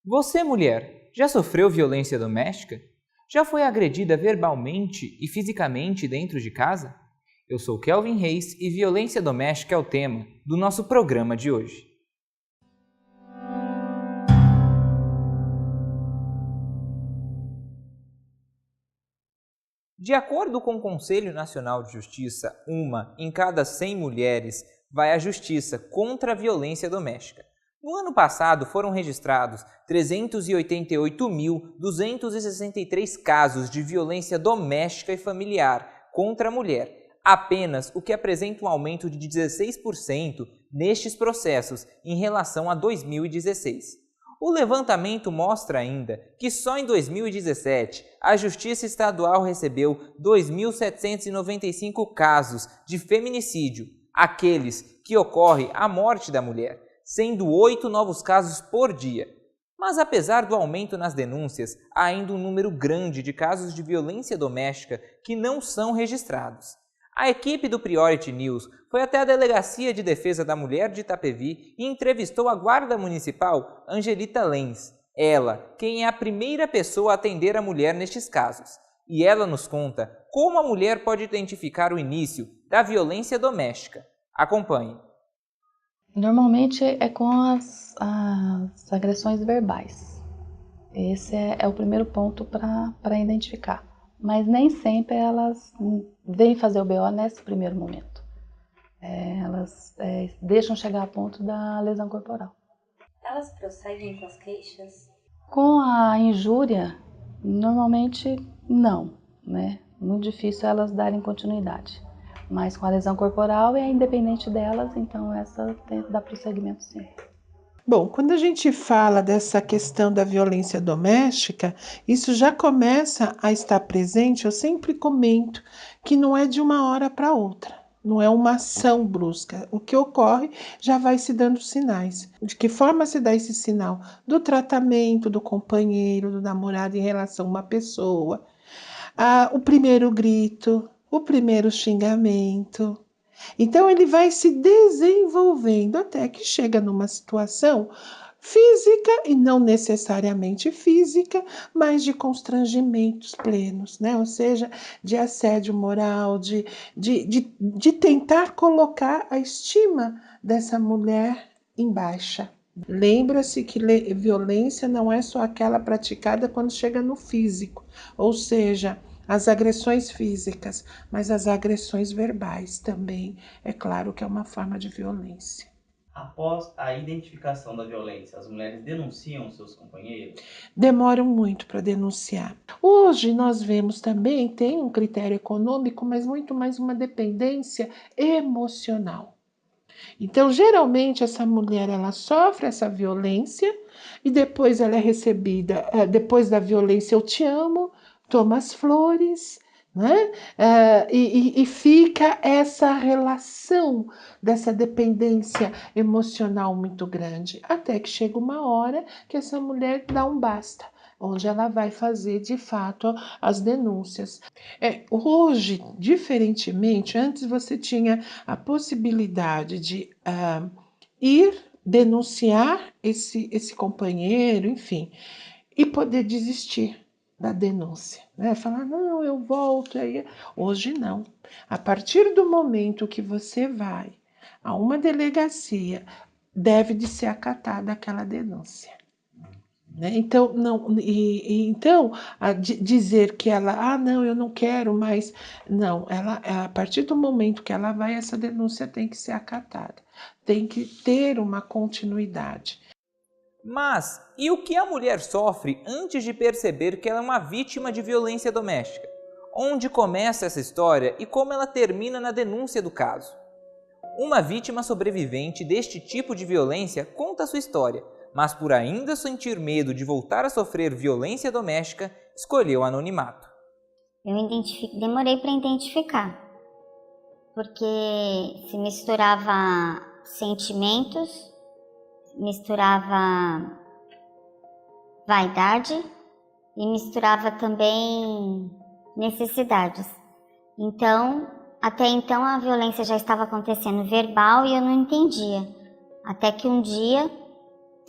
Você, mulher, já sofreu violência doméstica? Já foi agredida verbalmente e fisicamente dentro de casa? Eu sou Kelvin Reis e violência doméstica é o tema do nosso programa de hoje. De acordo com o Conselho Nacional de Justiça, 1 em cada 100 mulheres vai à justiça contra a violência doméstica. No ano passado, foram registrados 388.263 casos de violência doméstica e familiar contra a mulher, apenas o que apresenta um aumento de 16% nestes processos em relação a 2016. O levantamento mostra ainda que só em 2017 a Justiça Estadual recebeu 2.795 casos de feminicídio, aqueles que ocorrem a morte da mulher, sendo 8 novos casos por dia. Mas apesar do aumento nas denúncias, há ainda um número grande de casos de violência doméstica que não são registrados. A equipe do Priority News foi até a Delegacia de Defesa da Mulher de Itapevi e entrevistou a guarda municipal Angelita Lenz. Ela, quem é a primeira pessoa a atender a mulher nestes casos. E ela nos conta como a mulher pode identificar o início da violência doméstica. Acompanhe. Normalmente é com as agressões verbais. Esse é o primeiro ponto para identificar. Mas nem sempre elas vêm fazer o BO nesse primeiro momento. Elas deixam chegar a ponto da lesão corporal. Elas prosseguem com as queixas? Com a injúria, normalmente não, né? Muito difícil elas darem continuidade. Mas com a lesão corporal é independente delas, então essa dá prosseguimento sim. Bom, quando a gente fala dessa questão da violência doméstica, isso já começa a estar presente. Eu sempre comento que não é de uma hora para outra, não é uma ação brusca. O que ocorre já vai se dando sinais. De que forma se dá esse sinal? Do tratamento do companheiro, do namorado em relação a uma pessoa, o primeiro grito, o primeiro xingamento. Então ele vai se desenvolvendo até que chega numa situação física, e não necessariamente física, mas de constrangimentos plenos, né? Ou seja, de assédio moral, de tentar colocar a estima dessa mulher em baixa. Lembra-se que violência não é só aquela praticada quando chega no físico, ou seja, as agressões físicas, mas as agressões verbais também, é claro que é uma forma de violência. Após a identificação da violência, as mulheres denunciam seus companheiros? Demoram muito para denunciar. Hoje nós vemos também, tem um critério econômico, mas muito mais uma dependência emocional. Então, geralmente, essa mulher ela sofre essa violência e depois ela é recebida, depois da violência, eu te amo, toma as flores, né? E fica essa relação dessa dependência emocional muito grande, até que chega uma hora que essa mulher dá um basta, onde ela vai fazer de fato as denúncias. Hoje, diferentemente, antes você tinha a possibilidade de ir denunciar esse companheiro, enfim, e poder desistir da denúncia, né? Falar, não, eu volto. Aí. Hoje não. A partir do momento que você vai a uma delegacia, deve de ser acatada aquela denúncia. Né? Então, dizer que ela, não, eu não quero mais, não, a partir do momento que ela vai, essa denúncia tem que ser acatada, tem que ter uma continuidade. Mas, e o que a mulher sofre antes de perceber que ela é uma vítima de violência doméstica? Onde começa essa história e como ela termina na denúncia do caso? Uma vítima sobrevivente deste tipo de violência conta sua história, mas por ainda sentir medo de voltar a sofrer violência doméstica, escolheu anonimato. Eu demorei para identificar, porque se misturava sentimentos, misturava vaidade e misturava também necessidades. Então, até então a violência já estava acontecendo verbal e eu não entendia. Até que um dia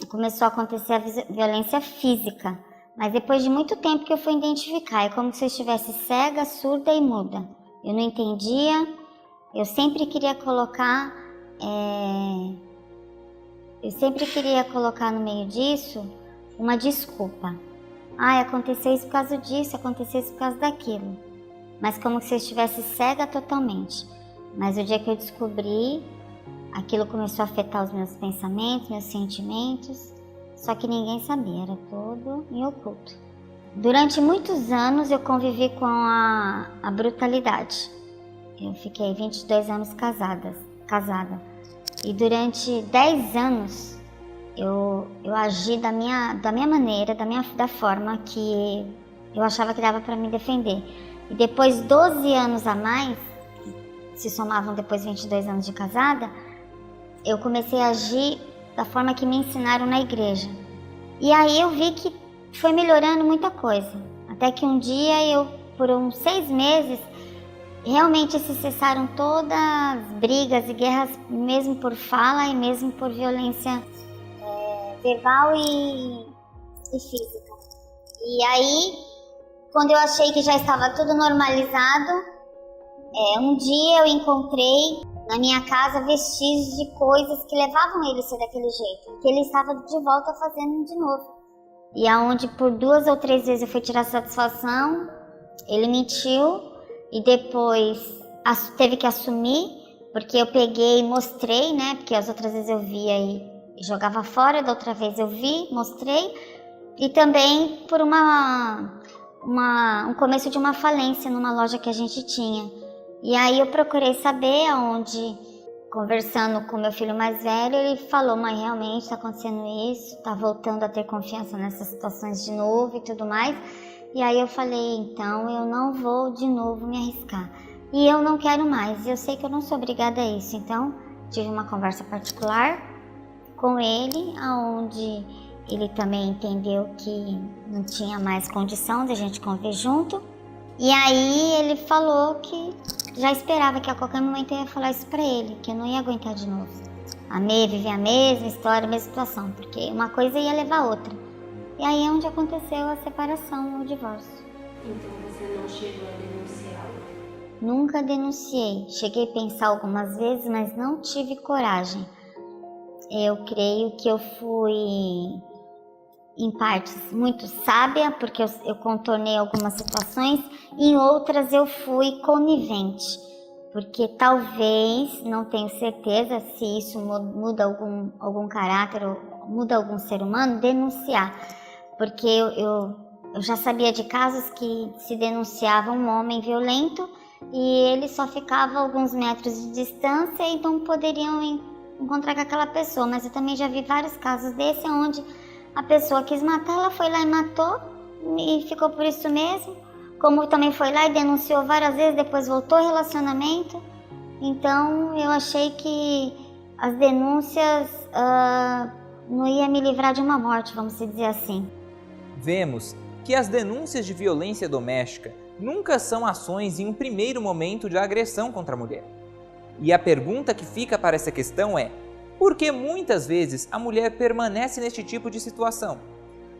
começou a acontecer a violência física. Mas depois de muito tempo que eu fui identificar, é como se eu estivesse cega, surda e muda. Eu não entendia, eu sempre queria colocar no meio disso uma desculpa. Aconteceu isso por causa disso, aconteceu isso por causa daquilo. Mas como se eu estivesse cega totalmente. Mas o dia que eu descobri, aquilo começou a afetar os meus pensamentos, meus sentimentos, só que ninguém sabia, era todo em oculto. Durante muitos anos eu convivi com a brutalidade. Eu fiquei 22 anos casada. E durante 10 anos eu agi da minha maneira, da forma que eu achava que dava para me defender. E depois 12 anos a mais, se somavam depois 22 anos de casada, eu comecei a agir da forma que me ensinaram na igreja. E aí eu vi que foi melhorando muita coisa. Até que um dia por uns 6 meses, realmente se cessaram todas as brigas e guerras, mesmo por fala e mesmo por violência verbal e física. E aí, quando eu achei que já estava tudo normalizado, um dia eu encontrei na minha casa vestígios de coisas que levavam ele a ser daquele jeito, que ele estava de volta fazendo de novo. E aonde por 2 ou 3 vezes eu fui tirar satisfação, ele mentiu e depois teve que assumir, porque eu peguei e mostrei, né? Porque as outras vezes eu via e jogava fora, da outra vez eu vi, mostrei, e também por um começo de uma falência numa loja que a gente tinha. E aí eu procurei saber aonde, conversando com meu filho mais velho, ele falou: mãe, realmente está acontecendo isso, está voltando a ter confiança nessas situações de novo e tudo mais. E aí eu falei: então eu não vou de novo me arriscar. E eu não quero mais, eu sei que eu não sou obrigada a isso. Então tive uma conversa particular com ele, aonde ele também entendeu que não tinha mais condição de a gente conviver junto. E aí ele falou que já esperava que a qualquer momento eu ia falar isso pra ele, que eu não ia aguentar de novo. Viver a mesma história, a mesma situação, porque uma coisa ia levar a outra. E aí é onde aconteceu a separação, o divórcio. Então você não chegou a denunciá-lo? Nunca denunciei. Cheguei a pensar algumas vezes, mas não tive coragem. Eu creio que eu fui, em partes, muito sábia, porque eu contornei algumas situações, e em outras eu fui conivente, porque talvez, não tenho certeza se isso muda algum caráter ou muda algum ser humano, denunciar, porque eu já sabia de casos que se denunciava um homem violento e ele só ficava a alguns metros de distância, então poderiam encontrar com aquela pessoa, mas eu também já vi vários casos desse onde a pessoa quis matar, ela foi lá e matou e ficou por isso mesmo, como também foi lá e denunciou várias vezes, depois voltou ao relacionamento. Então eu achei que as denúncias não ia me livrar de uma morte, vamos dizer assim. Vemos que as denúncias de violência doméstica nunca são ações em um primeiro momento de agressão contra a mulher. E a pergunta que fica para essa questão é: por que muitas vezes a mulher permanece neste tipo de situação?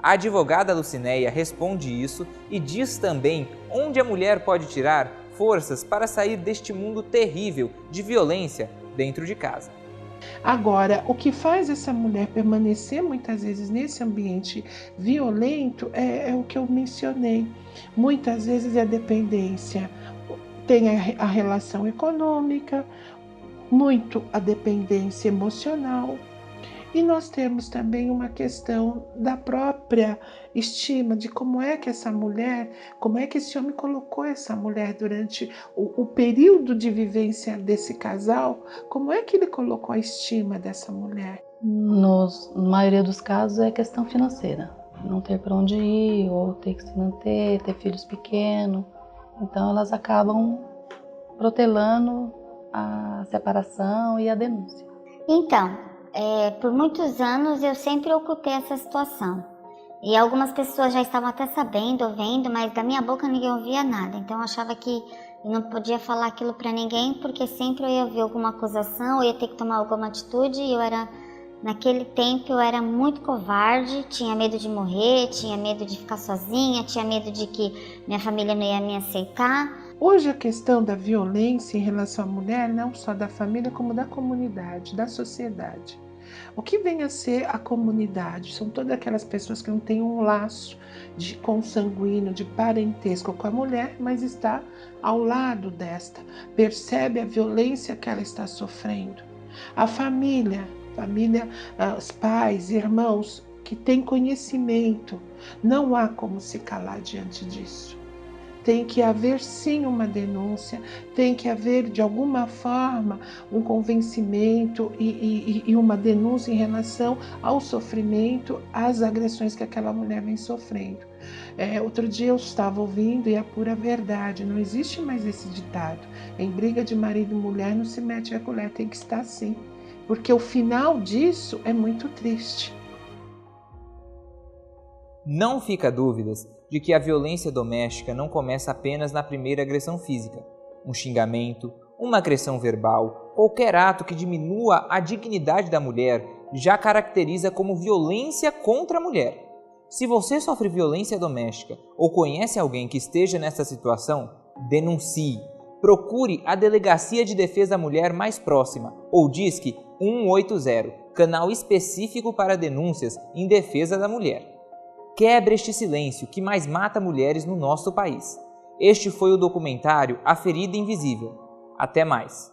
A advogada Lucinéia responde isso e diz também onde a mulher pode tirar forças para sair deste mundo terrível de violência dentro de casa. Agora, o que faz essa mulher permanecer muitas vezes nesse ambiente violento é o que eu mencionei. Muitas vezes é a dependência. Tem a relação econômica, muito a dependência emocional. E nós temos também uma questão da própria estima, de como é que essa mulher, como é que esse homem colocou essa mulher durante o período de vivência desse casal, como é que ele colocou a estima dessa mulher? Na maioria dos casos é questão financeira, não ter para onde ir, ou ter que se manter, ter filhos pequenos, então elas acabam protelando a separação e a denúncia. Então, por muitos anos eu sempre ocultei essa situação. E algumas pessoas já estavam até sabendo, ouvindo, mas da minha boca ninguém ouvia nada. Então eu achava que eu não podia falar aquilo para ninguém, porque sempre eu ia ouvir alguma acusação, eu ia ter que tomar alguma atitude, e eu era Naquele tempo eu era muito covarde, tinha medo de morrer, tinha medo de ficar sozinha, tinha medo de que minha família não ia me aceitar. Hoje a questão da violência em relação à mulher, não só da família, como da comunidade, da sociedade. O que vem a ser a comunidade? São todas aquelas pessoas que não têm um laço de consanguíneo, de parentesco com a mulher, mas está ao lado desta, percebe a violência que ela está sofrendo. A família, os pais, irmãos que têm conhecimento, não há como se calar diante disso. Tem que haver sim uma denúncia, tem que haver de alguma forma um convencimento e uma denúncia em relação ao sofrimento, às agressões que aquela mulher vem sofrendo. Outro dia eu estava ouvindo e é pura verdade, não existe mais esse ditado. Em briga de marido e mulher não se mete a colher, tem que estar sim, porque o final disso é muito triste. Não fica dúvidas de que a violência doméstica não começa apenas na primeira agressão física. Um xingamento, uma agressão verbal, qualquer ato que diminua a dignidade da mulher já caracteriza como violência contra a mulher. Se você sofre violência doméstica ou conhece alguém que esteja nessa situação, denuncie. Procure a Delegacia de Defesa da Mulher mais próxima ou Disque 180, canal específico para denúncias em defesa da mulher. Quebre este silêncio que mais mata mulheres no nosso país. Este foi o documentário A Ferida Invisível. Até mais!